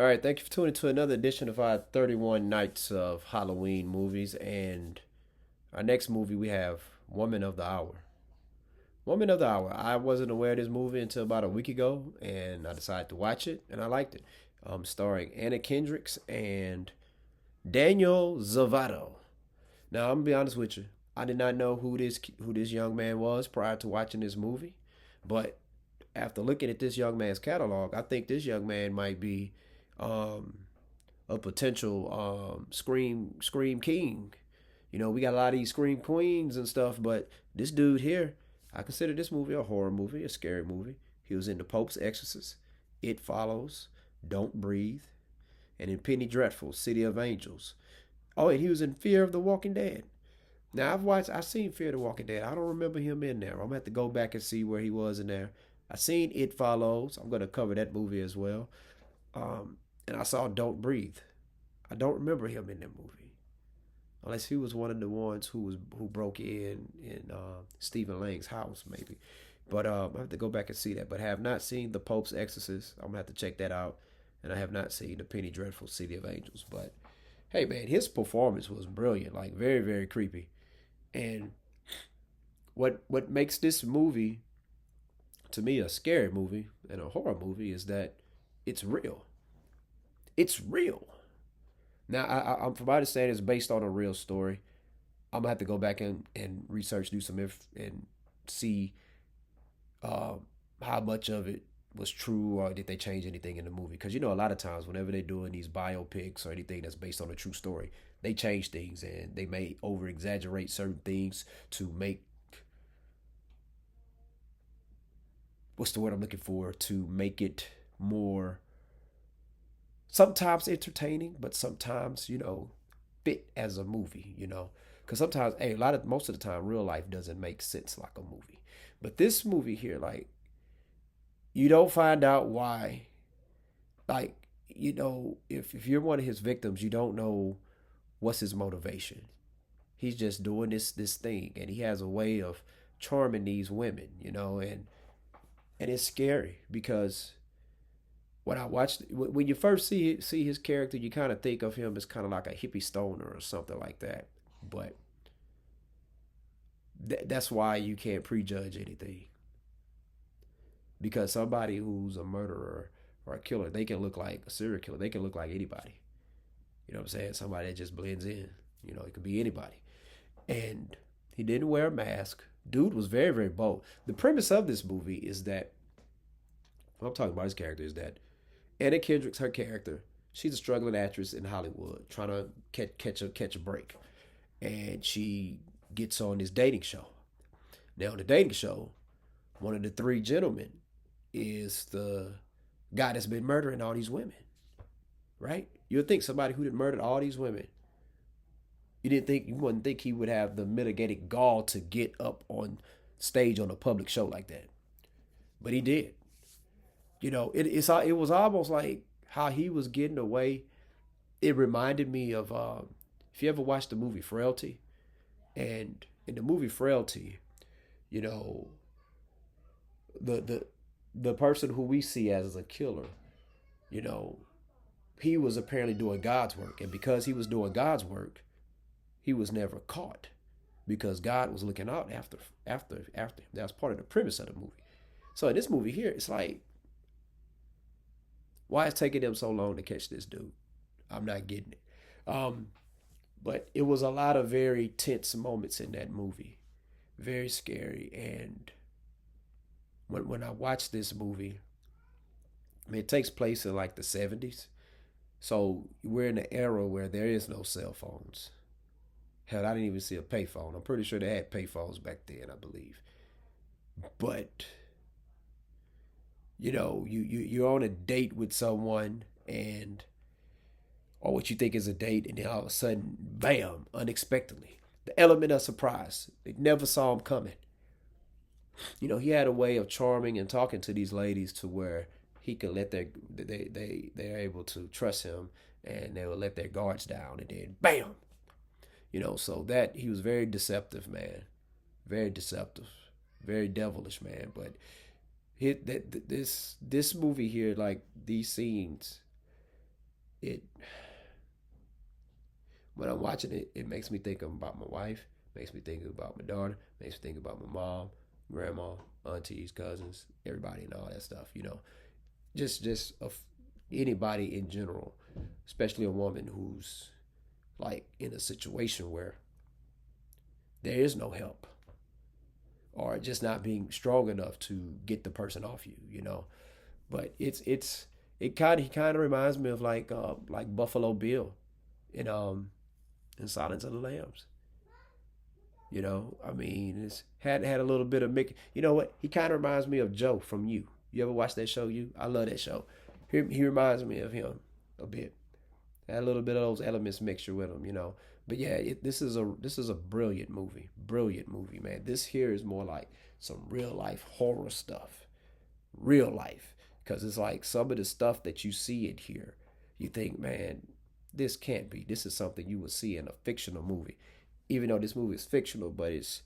All right, thank you for tuning to another edition of our 31 Nights of Halloween movies. And our next movie, we have Woman of the Hour. Woman of the Hour. I wasn't aware of this movie until about a week ago, and I decided to watch it, and I liked it. Starring Anna Kendricks and Daniel Zavato. Now, I'm gonna be honest with you. I did not know who this young man was prior to watching this movie, but after looking at this young man's catalog, I think this young man might be um, a potential scream king. We got a lot of these scream queens and stuff, but this dude here, I consider this movie a horror movie, a scary movie. He was in The Pope's Exorcist, It Follows, Don't Breathe, and in Penny Dreadful, City of Angels. Oh, and he was in Fear of the Walking Dead. Now I've seen Fear of the Walking Dead. I don't remember him in there. I'm gonna have to go back and see where he was in there. I seen It Follows. I'm gonna cover that movie as well. And I saw Don't Breathe. I don't remember him in that movie, unless he was one of the ones who broke in Stephen Lang's house, maybe. But I have to go back and see that. But I have not seen The Pope's Exorcist. I'm gonna have to check that out. And I have not seen The Penny Dreadful City of Angels. But hey, man, his performance was brilliant. Like very very creepy. And what makes this movie to me a scary movie and a horror movie is that it's real. It's real. Now, I'm from my understanding, it's based on a real story. I'm gonna have to go back and research, do some and see uh, how much of it was true or did they change anything in the movie? Because a lot of times whenever they're doing these biopics or anything that's based on a true story, they change things and they may over exaggerate certain things to make what's the word I'm looking for, to make it more sometimes entertaining, but sometimes fit as a movie. Because sometimes, hey, most of the time, real life doesn't make sense like a movie. But this movie here, like, you don't find out why. Like, if you're one of his victims, you don't know what's his motivation. He's just doing this thing, and he has a way of charming these women, and it's scary because when I watched when you first see his character, you kind of think of him as kind of like a hippie stoner or something like that. But that's why you can't prejudge anything, because somebody who's a murderer or a killer, they can look like a serial killer. They can look like anybody. You know what I'm saying? Somebody that just blends in. It could be anybody. And he didn't wear a mask. Dude was very very bold. The premise of this movie is that what I'm talking about his character is that Anna Kendrick's her character. She's a struggling actress in Hollywood, trying to catch a break, and she gets on this dating show. Now, on the dating show, one of the three gentlemen is the guy that's been murdering all these women, right? You would think somebody who had murdered all these women, you wouldn't think he would have the mitigated gall to get up on stage on a public show like that, but he did. It was almost like how he was getting away. It reminded me of if you ever watched the movie Frailty, and in the movie Frailty, you know the the the person who we see as a killer, you know, he was apparently doing God's work, and because he was doing God's work, he was never caught because God was looking out after him. That was part of the premise of the movie. So in this movie here, it's like, why is it taking them so long to catch this dude? I'm not getting it. Um, but it was a lot of very tense moments in that movie, very scary. And when I watched this movie, I mean, it takes place in like the 70s. So we're in an era where there is no cell phones. Hell, I didn't even see a payphone. I'm pretty sure they had payphones back then, I believe. But you're on a date with someone, and or what you think is a date, and then all of a sudden, bam, unexpectedly, the element of surprise. They never saw him coming. He had a way of charming and talking to these ladies to where he could let they're able to trust him, and they would let their guards down, and then bam. So that he was very deceptive, man, very deceptive, very devilish, man. But this movie here, like these scenes, it when I'm watching it, it makes me think about my wife, makes me think about my daughter, makes me think about my mom, grandma, aunties, cousins, everybody, and all that stuff. Just of anybody in general, especially a woman who's like in a situation where there is no help or just not being strong enough to get the person off you. But it kind of reminds me of like Buffalo Bill in in Silence of the Lambs. I mean, it's had a little bit of Mickey. You know what? He kind of reminds me of Joe from You. You ever watch that show? You? I love that show. He reminds me of him a bit. Had a little bit of those elements mixture with him. But yeah, this is a brilliant movie, man. This here is more like some real life horror stuff, real life, because it's like some of the stuff that you see in here, you think, man, this can't be. This is something you would see in a fictional movie, even though this movie is fictional, but it's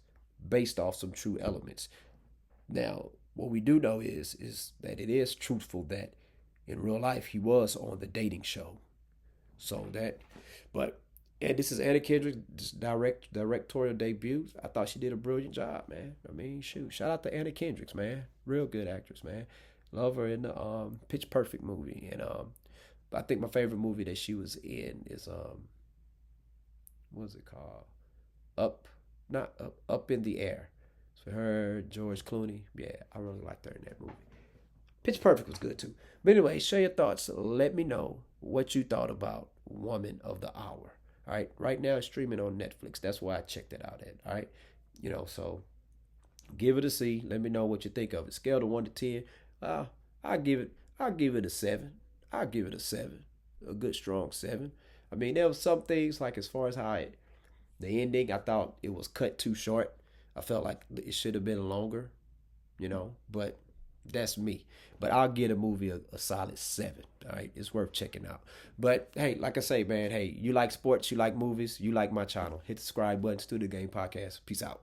based off some true elements. Now, what we do know is that it is truthful that in real life he was on the dating show. So that, but and this is Anna Kendrick's directorial debut. I thought she did a brilliant job, man. I mean, shoot, shout out to Anna Kendricks, man. Real good actress, man. Love her in the Pitch Perfect movie, and I think my favorite movie that she was in is what was it called? Up, not up, Up in the Air. So her, George Clooney. Yeah, I really liked her in that movie. Pitch Perfect was good too. But anyway, share your thoughts. Let me know what you thought about Woman of the Hour. All right. Right now it's streaming on Netflix. That's why I checked it out at. All right. So give it a C. Let me know what you think of it. Scale to 1 to 10. Uh, I give it a 7. I'll give it a 7. A good strong 7. I mean, there was some things like as far as the ending, I thought it was cut too short. I felt like it should have been longer, but that's me. But I'll give a movie a solid 7. All right, it's worth checking out. But hey, like I say, man, hey, you like sports, you like movies, you like my channel. Hit the subscribe button. Studio Game Podcast. Peace out.